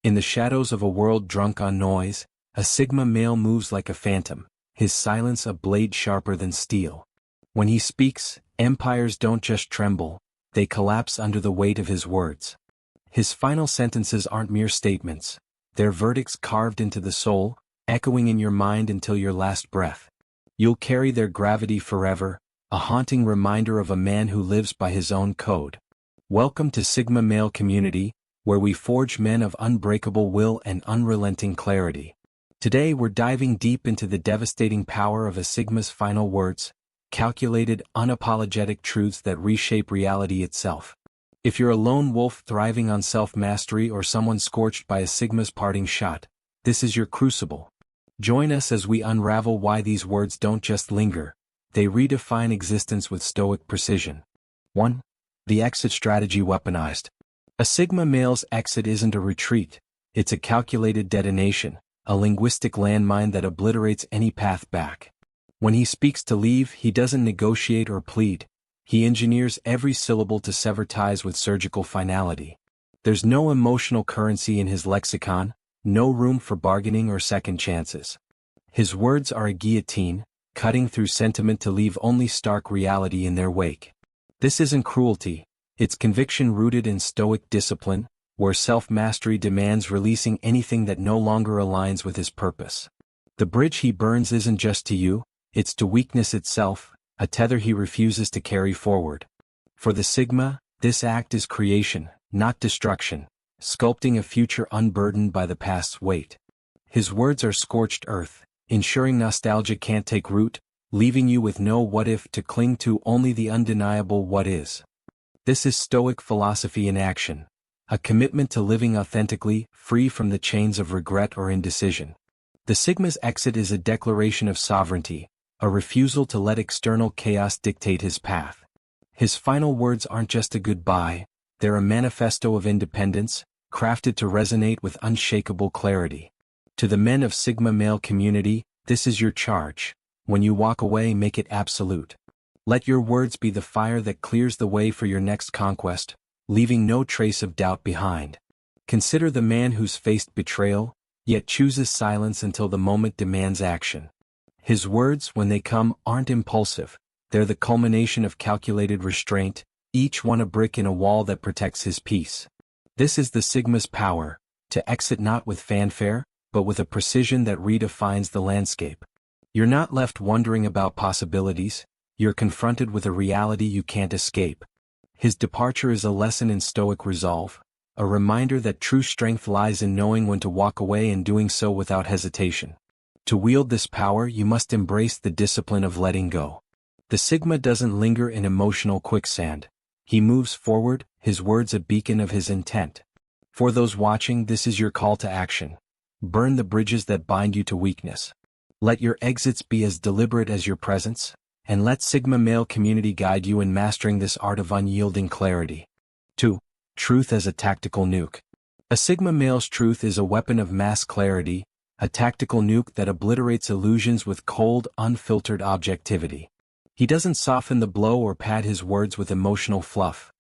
In the shadows of a world drunk on noise, a Sigma male moves like a phantom, his silence a blade sharper than steel. When he speaks, empires don't just tremble, they collapse under the weight of his words. His final sentences aren't mere statements, they're verdicts carved into the soul, echoing in your mind until your last breath. You'll carry their gravity forever, a haunting reminder of a man who lives by his own code. Welcome to Sigma Male Community, where we forge men of unbreakable will and unrelenting clarity. Today we're diving deep into the devastating power of a Sigma's final words, calculated, unapologetic truths that reshape reality itself. If you're a lone wolf thriving on self-mastery or someone scorched by a Sigma's parting shot, this is your crucible. Join us as we unravel why these words don't just linger, they redefine existence with stoic precision. 1. The exit strategy weaponized. A Sigma male's exit isn't a retreat, it's a calculated detonation, a linguistic landmine that obliterates any path back. When he speaks to leave, he doesn't negotiate or plead, he engineers every syllable to sever ties with surgical finality. There's no emotional currency in his lexicon, no room for bargaining or second chances. His words are a guillotine, cutting through sentiment to leave only stark reality in their wake. This isn't cruelty, it's conviction rooted in stoic discipline, where self-mastery demands releasing anything that no longer aligns with his purpose. The bridge he burns isn't just to you, it's to weakness itself, a tether he refuses to carry forward. For the Sigma, this act is creation, not destruction, sculpting a future unburdened by the past's weight. His words are scorched earth, ensuring nostalgia can't take root, leaving you with no what if to cling to, only the undeniable what is. This is Stoic philosophy in action, a commitment to living authentically, free from the chains of regret or indecision. The Sigma's exit is a declaration of sovereignty, a refusal to let external chaos dictate his path. His final words aren't just a goodbye, they're a manifesto of independence, crafted to resonate with unshakable clarity. To the men of Sigma Male Community, this is your charge. When you walk away, make it absolute. Let your words be the fire that clears the way for your next conquest, leaving no trace of doubt behind. Consider the man who's faced betrayal, yet chooses silence until the moment demands action. His words, when they come, aren't impulsive, they're the culmination of calculated restraint, each one a brick in a wall that protects his peace. This is the Sigma's power, to exit not with fanfare, but with a precision that redefines the landscape. You're not left wondering about possibilities, you're confronted with a reality you can't escape. His departure is a lesson in stoic resolve, a reminder that true strength lies in knowing when to walk away and doing so without hesitation. To wield this power, you must embrace the discipline of letting go. The Sigma doesn't linger in emotional quicksand. He moves forward, his words a beacon of his intent. For those watching, this is your call to action. Burn the bridges that bind you to weakness. Let your exits be as deliberate as your presence, and let Sigma Male Community guide you in mastering this art of unyielding clarity. 2. Truth as a tactical nuke. A Sigma male's truth is a weapon of mass clarity, a tactical nuke that obliterates illusions with cold, unfiltered objectivity. He doesn't soften the blow or pad his words with emotional fluff.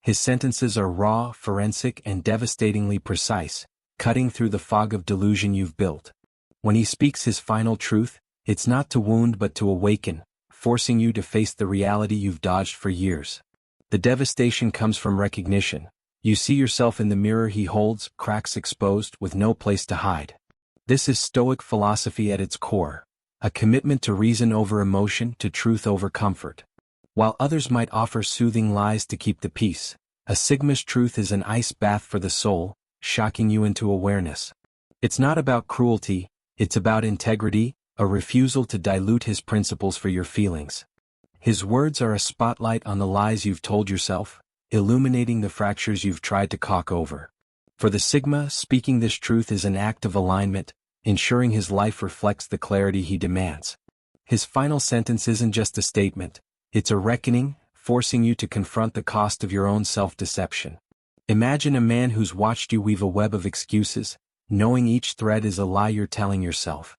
His sentences are raw, forensic, and devastatingly precise, cutting through the fog of delusion you've built. When he speaks his final truth, it's not to wound but to awaken, forcing you to face the reality you've dodged for years. The devastation comes from recognition. You see yourself in the mirror he holds, cracks exposed, with no place to hide. This is Stoic philosophy at its core, a commitment to reason over emotion, to truth over comfort. While others might offer soothing lies to keep the peace, a Sigma's truth is an ice bath for the soul, shocking you into awareness. It's not about cruelty, it's about integrity, a refusal to dilute his principles for your feelings. His words are a spotlight on the lies you've told yourself, illuminating the fractures you've tried to caulk over. For the Sigma, speaking this truth is an act of alignment, ensuring his life reflects the clarity he demands. His final sentence isn't just a statement, it's a reckoning, forcing you to confront the cost of your own self-deception. Imagine a man who's watched you weave a web of excuses, knowing each thread is a lie you're telling yourself.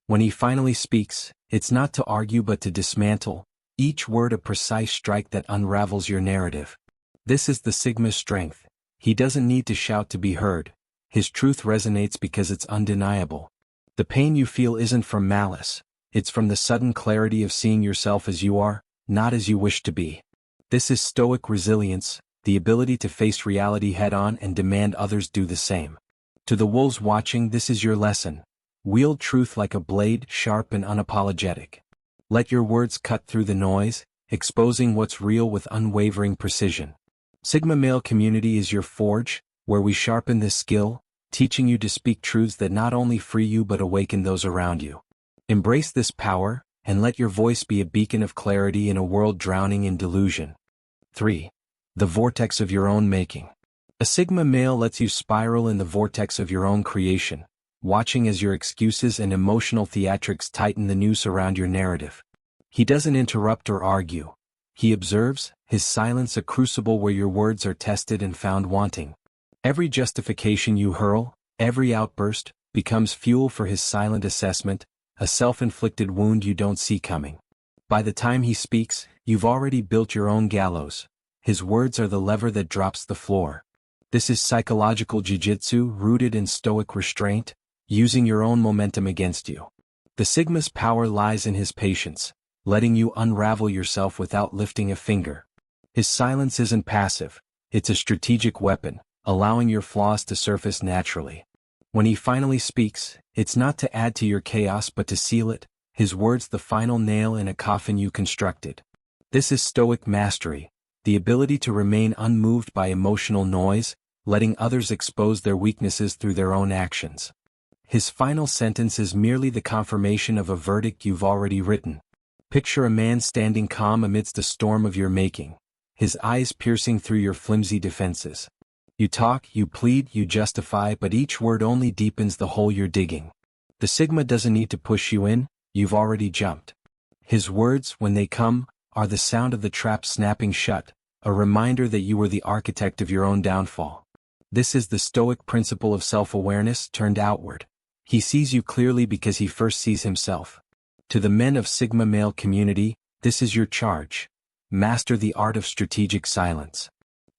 When he finally speaks, it's not to argue but to dismantle, each word a precise strike that unravels your narrative. This is the Sigma's strength. He doesn't need to shout to be heard. His truth resonates because it's undeniable. The pain you feel isn't from malice, it's from the sudden clarity of seeing yourself as you are, not as you wish to be. This is stoic resilience, the ability to face reality head-on and demand others do the same. To the wolves watching, this is your lesson. Wield truth like a blade, sharp and unapologetic. Let your words cut through the noise, exposing what's real with unwavering precision. Sigma Male Community is your forge, where we sharpen this skill, teaching you to speak truths that not only free you but awaken those around you. Embrace this power, and let your voice be a beacon of clarity in a world drowning in delusion. 3. The vortex of your own making. A Sigma male lets you spiral in the vortex of your own creation, watching as your excuses and emotional theatrics tighten the noose around your narrative. He doesn't interrupt or argue. He observes, his silence a crucible where your words are tested and found wanting. Every justification you hurl, every outburst, becomes fuel for his silent assessment, a self-inflicted wound you don't see coming. By the time he speaks, you've already built your own gallows. His words are the lever that drops the floor. This is psychological jiu-jitsu rooted in stoic restraint, using your own momentum against you. The Sigma's power lies in his patience, letting you unravel yourself without lifting a finger. His silence isn't passive, it's a strategic weapon, allowing your flaws to surface naturally. When he finally speaks, it's not to add to your chaos but to seal it, his words the final nail in a coffin you constructed. This is stoic mastery, the ability to remain unmoved by emotional noise, letting others expose their weaknesses through their own actions. His final sentence is merely the confirmation of a verdict you've already written. Picture a man standing calm amidst a storm of your making, his eyes piercing through your flimsy defenses. You talk, you plead, you justify, but each word only deepens the hole you're digging. The Sigma doesn't need to push you in, you've already jumped. His words, when they come, are the sound of the trap snapping shut, a reminder that you were the architect of your own downfall. This is the Stoic principle of self-awareness turned outward. He sees you clearly because he first sees himself. To the men of Sigma Male Community, this is your charge. Master the art of strategic silence.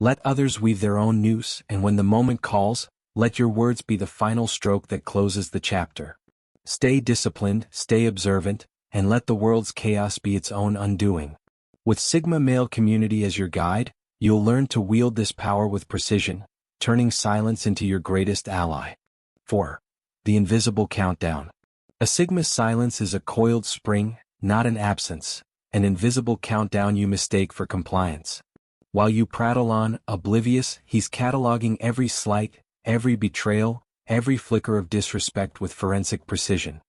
Let others weave their own noose, and when the moment calls, let your words be the final stroke that closes the chapter. Stay disciplined, stay observant, and let the world's chaos be its own undoing. With Sigma Male Community as your guide, you'll learn to wield this power with precision, turning silence into your greatest ally. 4. The invisible countdown. A Sigma silence is a coiled spring, not an absence, an invisible countdown you mistake for compliance. While you prattle on, oblivious, he's cataloging every slight, every betrayal, every flicker of disrespect with forensic precision.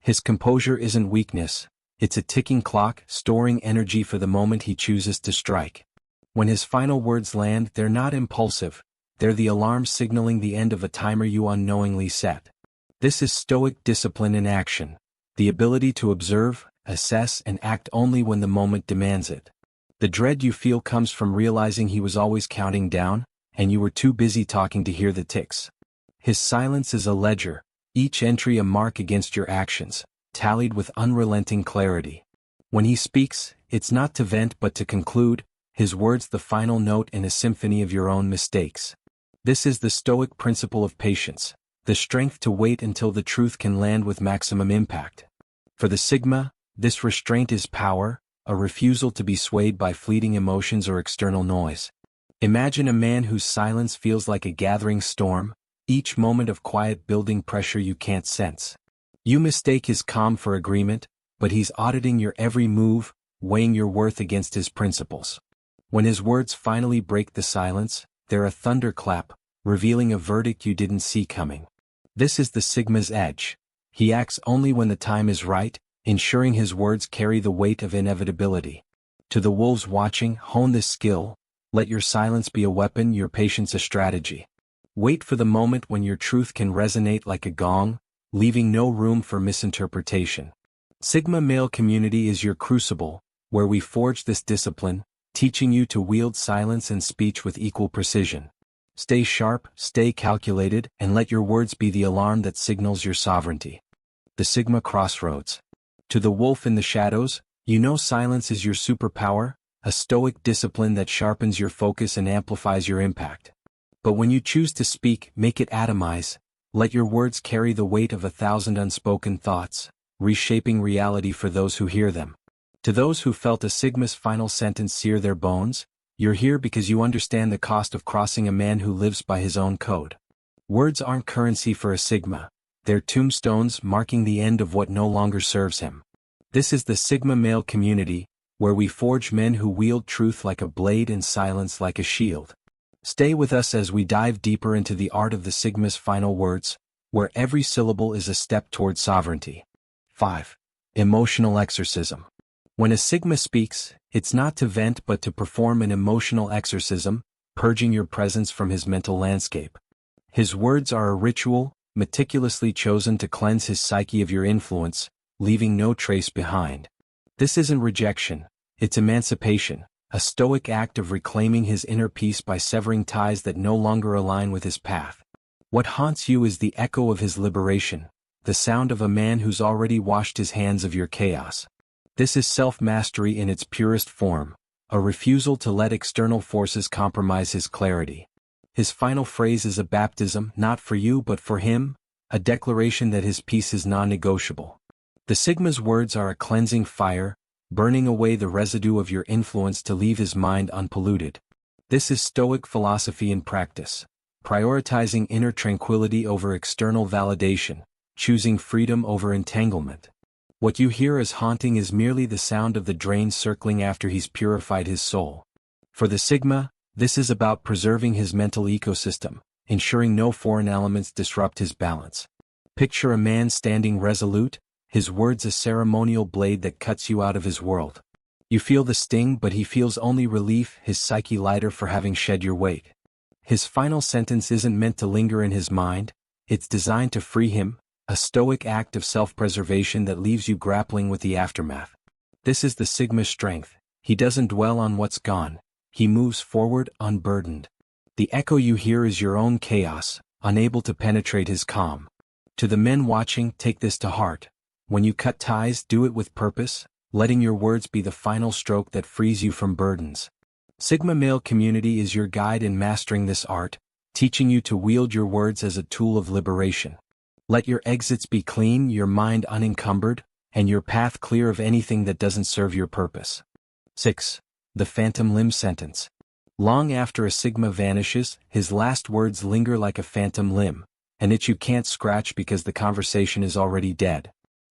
His composure isn't weakness, it's a ticking clock, storing energy for the moment he chooses to strike. When his final words land, they're not impulsive, they're the alarm signaling the end of a timer you unknowingly set. This is stoic discipline in action, the ability to observe, assess, and act only when the moment demands it. The dread you feel comes from realizing he was always counting down, and you were too busy talking to hear the ticks. His silence is a ledger, each entry a mark against your actions, tallied with unrelenting clarity. When he speaks, it's not to vent but to conclude, his words the final note in a symphony of your own mistakes. This is the Stoic principle of patience, the strength to wait until the truth can land with maximum impact. For the Sigma, this restraint is power, a refusal to be swayed by fleeting emotions or external noise. Imagine a man whose silence feels like a gathering storm, each moment of quiet building pressure you can't sense. You mistake his calm for agreement, but he's auditing your every move, weighing your worth against his principles. When his words finally break the silence, they're a thunderclap, revealing a verdict you didn't see coming. This is the Sigma's edge. He acts only when the time is right, ensuring his words carry the weight of inevitability. To the wolves watching, hone this skill, let your silence be a weapon, your patience a strategy. Wait for the moment when your truth can resonate like a gong, leaving no room for misinterpretation. Sigma Male Community is your crucible, where we forge this discipline, teaching you to wield silence and speech with equal precision. Stay sharp, stay calculated, and let your words be the alarm that signals your sovereignty. The Sigma Crossroads. To the wolf in the shadows, you know silence is your superpower, a stoic discipline that sharpens your focus and amplifies your impact. But when you choose to speak, make it atomize. Let your words carry the weight of 1,000 unspoken thoughts, reshaping reality for those who hear them. To those who felt a Sigma's final sentence sear their bones, you're here because you understand the cost of crossing a man who lives by his own code. Words aren't currency for a Sigma, they're tombstones marking the end of what no longer serves him. This is the Sigma male community, where we forge men who wield truth like a blade and silence like a shield. Stay with us as we dive deeper into the art of the Sigma's final words, where every syllable is a step toward sovereignty. 5. Emotional exorcism. When a Sigma speaks, it's not to vent but to perform an emotional exorcism, purging your presence from his mental landscape. His words are a ritual, meticulously chosen to cleanse his psyche of your influence, leaving no trace behind. This isn't rejection, it's emancipation, a stoic act of reclaiming his inner peace by severing ties that no longer align with his path. What haunts you is the echo of his liberation, the sound of a man who's already washed his hands of your chaos. This is self-mastery in its purest form, a refusal to let external forces compromise his clarity. His final phrase is a baptism not for you but for him, a declaration that his peace is non-negotiable. The Sigma's words are a cleansing fire, burning away the residue of your influence to leave his mind unpolluted. This is Stoic philosophy in practice, prioritizing inner tranquility over external validation, choosing freedom over entanglement. What you hear as haunting is merely the sound of the drain circling after he's purified his soul. For the Sigma, this is about preserving his mental ecosystem, ensuring no foreign elements disrupt his balance. Picture a man standing resolute, his words a ceremonial blade that cuts you out of his world. You feel the sting but he feels only relief, his psyche lighter for having shed your weight. His final sentence isn't meant to linger in his mind, it's designed to free him, a stoic act of self-preservation that leaves you grappling with the aftermath. This is the Sigma's strength, he doesn't dwell on what's gone, he moves forward unburdened. The echo you hear is your own chaos, unable to penetrate his calm. To the men watching, take this to heart. When you cut ties, do it with purpose, letting your words be the final stroke that frees you from burdens. Sigma male community is your guide in mastering this art, teaching you to wield your words as a tool of liberation. Let your exits be clean, your mind unencumbered, and your path clear of anything that doesn't serve your purpose. 6. The phantom limb sentence. Long after a Sigma vanishes, his last words linger like a phantom limb, an itch you can't scratch because the conversation is already dead.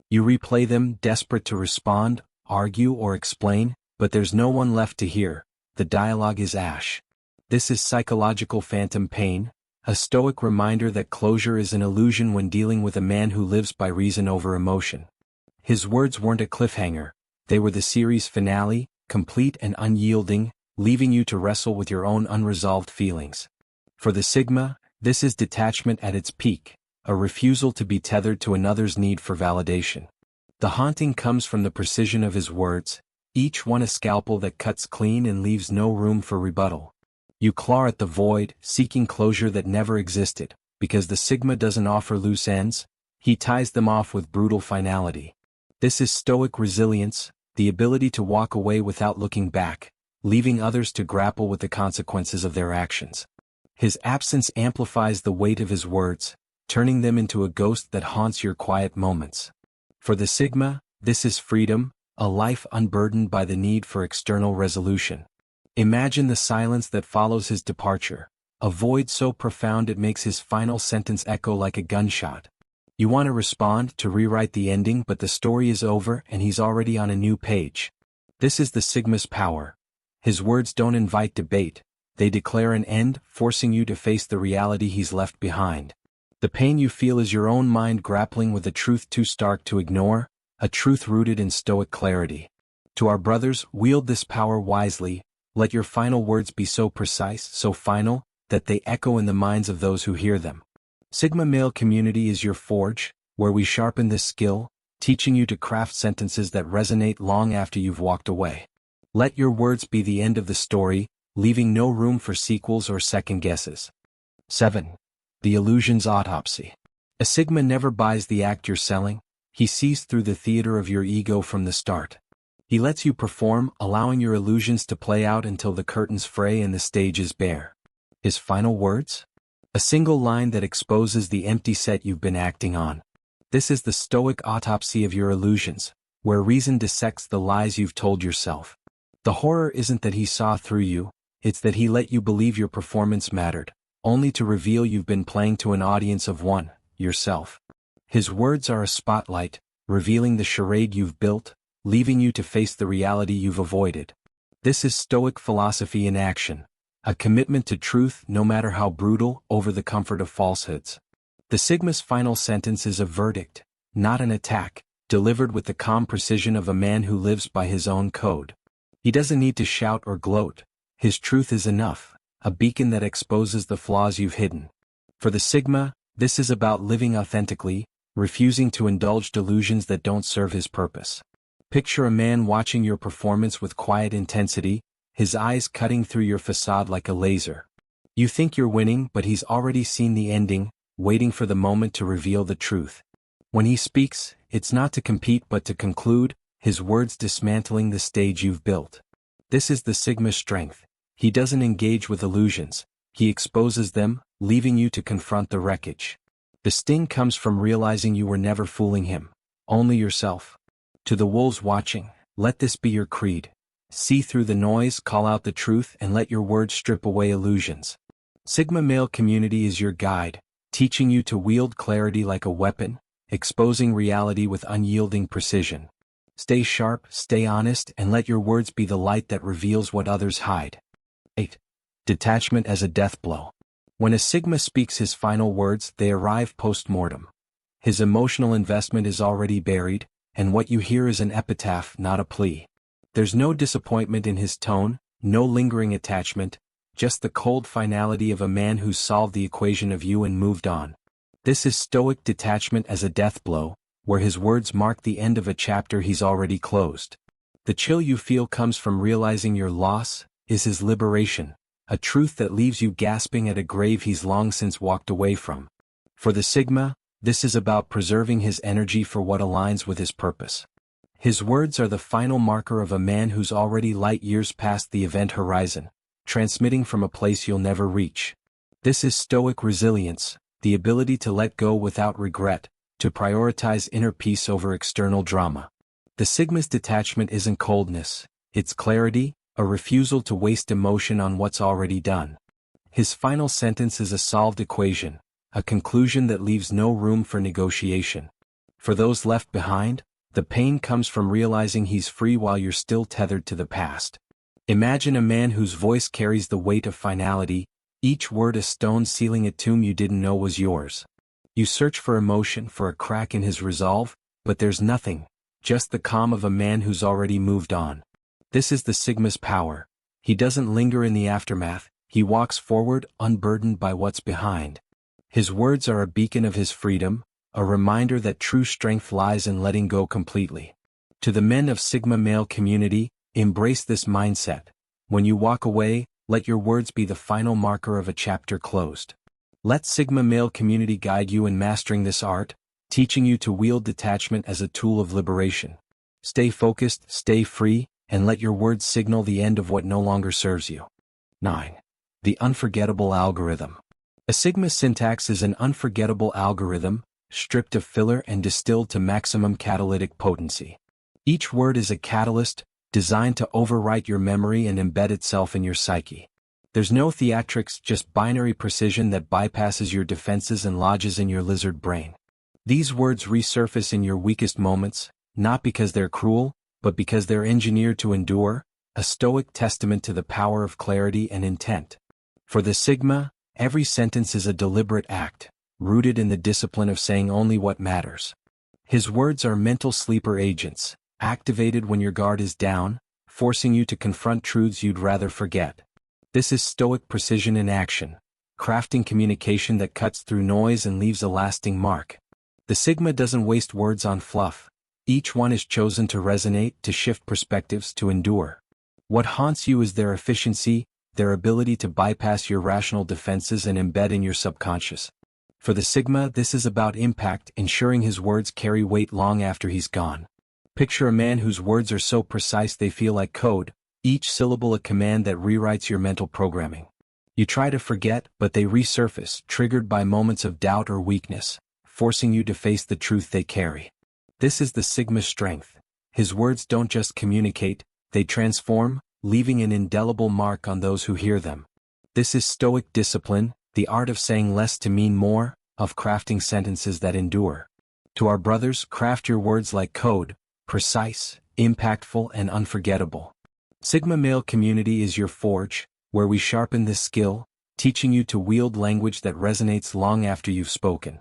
You replay them, desperate to respond, argue or explain, but there's no one left to hear. The dialogue is ash. This is psychological phantom pain, a stoic reminder that closure is an illusion when dealing with a man who lives by reason over emotion. His words weren't a cliffhanger, they were the series finale, complete and unyielding, leaving you to wrestle with your own unresolved feelings. For the Sigma, this is detachment at its peak, a refusal to be tethered to another's need for validation. The haunting comes from the precision of his words, each one a scalpel that cuts clean and leaves no room for rebuttal. You claw at the void, seeking closure that never existed, because the Sigma doesn't offer loose ends, he ties them off with brutal finality. This is stoic resilience, the ability to walk away without looking back, leaving others to grapple with the consequences of their actions. His absence amplifies the weight of his words, turning them into a ghost that haunts your quiet moments. For the Sigma, this is freedom, a life unburdened by the need for external resolution. Imagine the silence that follows his departure, a void so profound it makes his final sentence echo like a gunshot. You want to respond, to rewrite the ending, but the story is over and he's already on a new page. This is the Sigma's power. His words don't invite debate, they declare an end, forcing you to face the reality he's left behind. The pain you feel is your own mind grappling with a truth too stark to ignore, a truth rooted in stoic clarity. To our brothers, wield this power wisely, let your final words be so precise, so final, that they echo in the minds of those who hear them. Sigma male community is your forge, where we sharpen this skill, teaching you to craft sentences that resonate long after you've walked away. Let your words be the end of the story, leaving no room for sequels or second guesses. 7. The illusion's autopsy. A Sigma never buys the act you're selling, he sees through the theater of your ego from the start. He lets you perform, allowing your illusions to play out until the curtains fray and the stage is bare. His final words? A single line that exposes the empty set you've been acting on. This is the stoic autopsy of your illusions, where reason dissects the lies you've told yourself. The horror isn't that he saw through you, it's that he let you believe your performance mattered, only to reveal you've been playing to an audience of one, yourself. His words are a spotlight, revealing the charade you've built, leaving you to face the reality you've avoided. This is Stoic philosophy in action, a commitment to truth no matter how brutal, over the comfort of falsehoods. The Sigma's final sentence is a verdict, not an attack, delivered with the calm precision of a man who lives by his own code. He doesn't need to shout or gloat, his truth is enough, a beacon that exposes the flaws you've hidden. For the Sigma, this is about living authentically, refusing to indulge delusions that don't serve his purpose. Picture a man watching your performance with quiet intensity, his eyes cutting through your facade like a laser. You think you're winning, but he's already seen the ending, waiting for the moment to reveal the truth. When he speaks, it's not to compete but to conclude, his words dismantling the stage you've built. This is the Sigma's strength. He doesn't engage with illusions, he exposes them, leaving you to confront the wreckage. The sting comes from realizing you were never fooling him, only yourself. To the wolves watching, let this be your creed. See through the noise, call out the truth, and let your words strip away illusions. Sigma Male Community is your guide, teaching you to wield clarity like a weapon, exposing reality with unyielding precision. Stay sharp, stay honest, and let your words be the light that reveals what others hide. 8. Detachment as a deathblow. When a Sigma speaks his final words, they arrive post-mortem. His emotional investment is already buried, and what you hear is an epitaph, not a plea. There's no disappointment in his tone, no lingering attachment, just the cold finality of a man who's solved the equation of you and moved on. This is Stoic detachment as a deathblow, where his words mark the end of a chapter he's already closed. The chill you feel comes from realizing your loss is his liberation, a truth that leaves you gasping at a grave he's long since walked away from. For the Sigma, this is about preserving his energy for what aligns with his purpose. His words are the final marker of a man who's already light years past the event horizon, transmitting from a place you'll never reach. This is Stoic resilience, the ability to let go without regret, to prioritize inner peace over external drama. The Sigma's detachment isn't coldness, it's clarity, a refusal to waste emotion on what's already done. His final sentence is a solved equation, a conclusion that leaves no room for negotiation. For those left behind, the pain comes from realizing he's free while you're still tethered to the past. Imagine a man whose voice carries the weight of finality, each word a stone sealing a tomb you didn't know was yours. You search for emotion, for a crack in his resolve, but there's nothing, just the calm of a man who's already moved on. This is the Sigma's power. He doesn't linger in the aftermath, he walks forward, unburdened by what's behind. His words are a beacon of his freedom, a reminder that true strength lies in letting go completely. To the men of Sigma Male Community, embrace this mindset. When you walk away, let your words be the final marker of a chapter closed. Let Sigma Male Community guide you in mastering this art, teaching you to wield detachment as a tool of liberation. Stay focused, stay free, and let your words signal the end of what no longer serves you. 9. The Unforgettable Algorithm. A Sigma syntax is an unforgettable algorithm, stripped of filler and distilled to maximum catalytic potency. Each word is a catalyst, designed to overwrite your memory and embed itself in your psyche. There's no theatrics, just binary precision that bypasses your defenses and lodges in your lizard brain. These words resurface in your weakest moments, not because they're cruel, but because they're engineered to endure, a Stoic testament to the power of clarity and intent. For the Sigma, every sentence is a deliberate act, rooted in the discipline of saying only what matters. His words are mental sleeper agents, activated when your guard is down, forcing you to confront truths you'd rather forget. This is Stoic precision in action, crafting communication that cuts through noise and leaves a lasting mark. The Sigma doesn't waste words on fluff. Each one is chosen to resonate, to shift perspectives, to endure. What haunts you is their efficiency, their ability to bypass your rational defenses and embed in your subconscious. For the Sigma, this is about impact, ensuring his words carry weight long after he's gone. Picture a man whose words are so precise they feel like code, each syllable a command that rewrites your mental programming. You try to forget, but they resurface, triggered by moments of doubt or weakness, forcing you to face the truth they carry. This is the Sigma's strength. His words don't just communicate, they transform, leaving an indelible mark on those who hear them. This is Stoic discipline, the art of saying less to mean more, of crafting sentences that endure. To our brothers, craft your words like code, precise, impactful, and unforgettable. Sigma Male Community is your forge, where we sharpen this skill, teaching you to wield language that resonates long after you've spoken.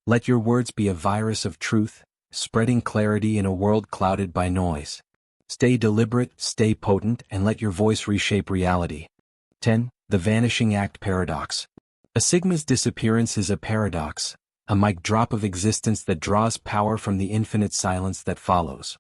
Let your words be a virus of truth, spreading clarity in a world clouded by noise. Stay deliberate, stay potent, and let your voice reshape reality. 10. The Vanishing Act Paradox. A Sigma's disappearance is a paradox, a mic drop of existence that draws power from the infinite silence that follows.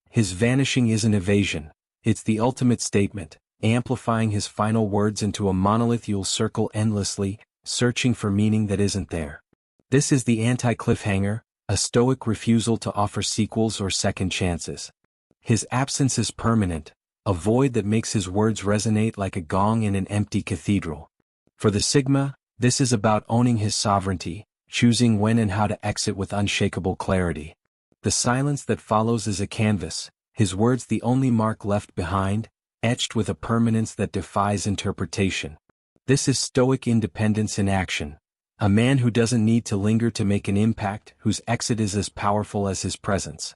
His vanishing isn't evasion, it's the ultimate statement, amplifying his final words into a monolith you'll circle endlessly, searching for meaning that isn't there. This is the anti-cliffhanger, a Stoic refusal to offer sequels or second chances. His absence is permanent, a void that makes his words resonate like a gong in an empty cathedral. For the Sigma, this is about owning his sovereignty, choosing when and how to exit with unshakable clarity. The silence that follows is a canvas, his words the only mark left behind, etched with a permanence that defies interpretation. This is Stoic independence in action. A man who doesn't need to linger to make an impact, whose exit is as powerful as his presence.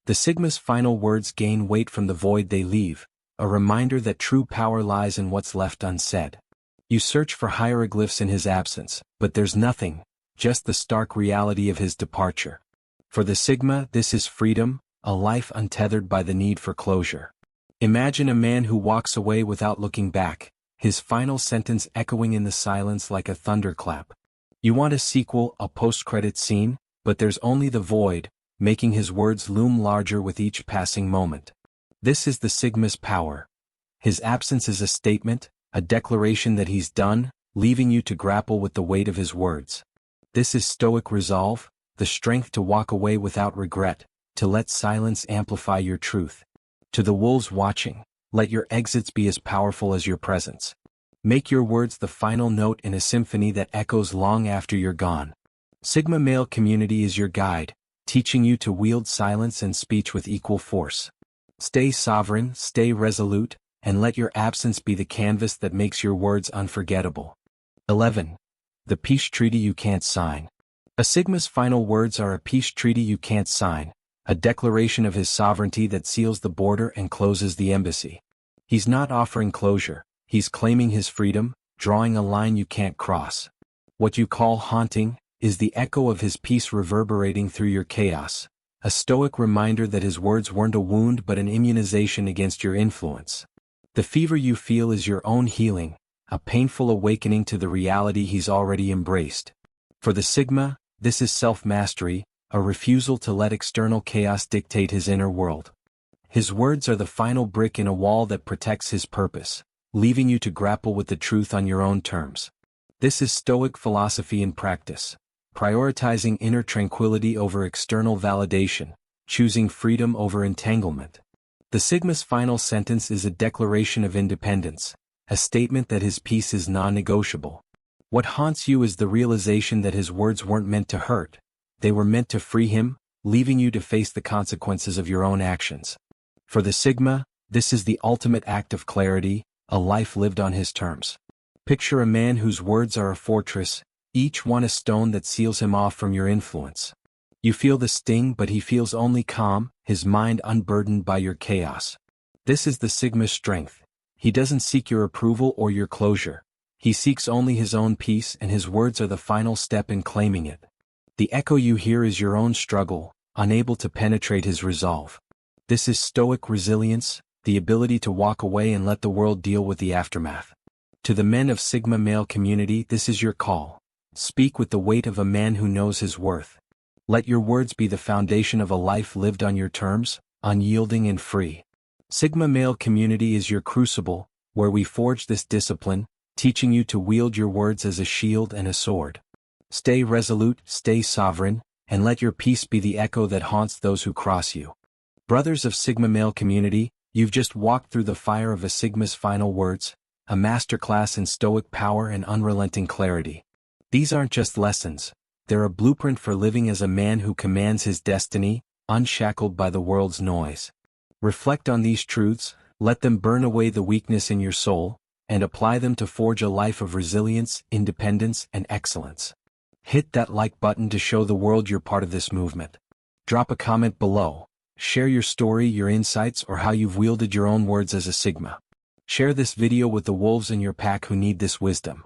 The Sigma's final words gain weight from the void they leave, a reminder that true power lies in what's left unsaid. You search for hieroglyphs in his absence, but there's nothing, just the stark reality of his departure. For the Sigma, this is freedom, a life untethered by the need for closure. Imagine a man who walks away without looking back, his final sentence echoing in the silence like a thunderclap. You want a sequel, a post-credit scene, but there's only the void, making his words loom larger with each passing moment. This is the Sigma's power. His absence is a statement, a declaration that he's done, leaving you to grapple with the weight of his words. This is Stoic resolve, the strength to walk away without regret, to let silence amplify your truth. To the wolves watching, let your exits be as powerful as your presence. Make your words the final note in a symphony that echoes long after you're gone. Sigma Male Community is your guide, teaching you to wield silence and speech with equal force. Stay sovereign, stay resolute, and let your absence be the canvas that makes your words unforgettable. 11. The Peace Treaty You Can't Sign. A Sigma's final words are a peace treaty you can't sign, a declaration of his sovereignty that seals the border and closes the embassy. He's not offering closure, he's claiming his freedom, drawing a line you can't cross. What you call haunting is the echo of his peace reverberating through your chaos, a Stoic reminder that his words weren't a wound but an immunization against your influence. The fever you feel is your own healing, a painful awakening to the reality he's already embraced. For the Sigma, this is self-mastery, a refusal to let external chaos dictate his inner world. His words are the final brick in a wall that protects his purpose, leaving you to grapple with the truth on your own terms. This is Stoic philosophy in practice, prioritizing inner tranquility over external validation, choosing freedom over entanglement. The Sigma's final sentence is a declaration of independence, a statement that his peace is non-negotiable. What haunts you is the realization that his words weren't meant to hurt, they were meant to free him, leaving you to face the consequences of your own actions. For the Sigma, this is the ultimate act of clarity, a life lived on his terms. Picture a man whose words are a fortress, each one a stone that seals him off from your influence. You feel the sting, but he feels only calm, his mind unburdened by your chaos. This is the Sigma's strength. He doesn't seek your approval or your closure. He seeks only his own peace, and his words are the final step in claiming it. The echo you hear is your own struggle, unable to penetrate his resolve. This is Stoic resilience, the ability to walk away and let the world deal with the aftermath. To the men of Sigma Male Community, this is your call. Speak with the weight of a man who knows his worth. Let your words be the foundation of a life lived on your terms, unyielding and free. Sigma Male Community is your crucible, where we forge this discipline, teaching you to wield your words as a shield and a sword. Stay resolute, stay sovereign, and let your peace be the echo that haunts those who cross you. Brothers of Sigma Male Community, you've just walked through the fire of a Sigma's final words, a masterclass in stoic power and unrelenting clarity. These aren't just lessons, they're a blueprint for living as a man who commands his destiny, unshackled by the world's noise. Reflect on these truths, let them burn away the weakness in your soul, and apply them to forge a life of resilience, independence, and excellence. Hit that like button to show the world you're part of this movement. Drop a comment below. Share your story, your insights, or how you've wielded your own words as a Sigma. Share this video with the wolves in your pack who need this wisdom.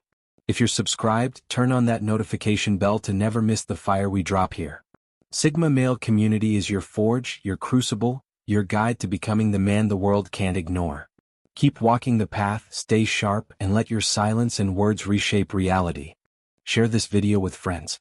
If you're subscribed, turn on that notification bell to never miss the fire we drop here. Sigma Male Community is your forge, your crucible, your guide to becoming the man the world can't ignore. Keep walking the path, stay sharp, and let your silence and words reshape reality. Share this video with friends.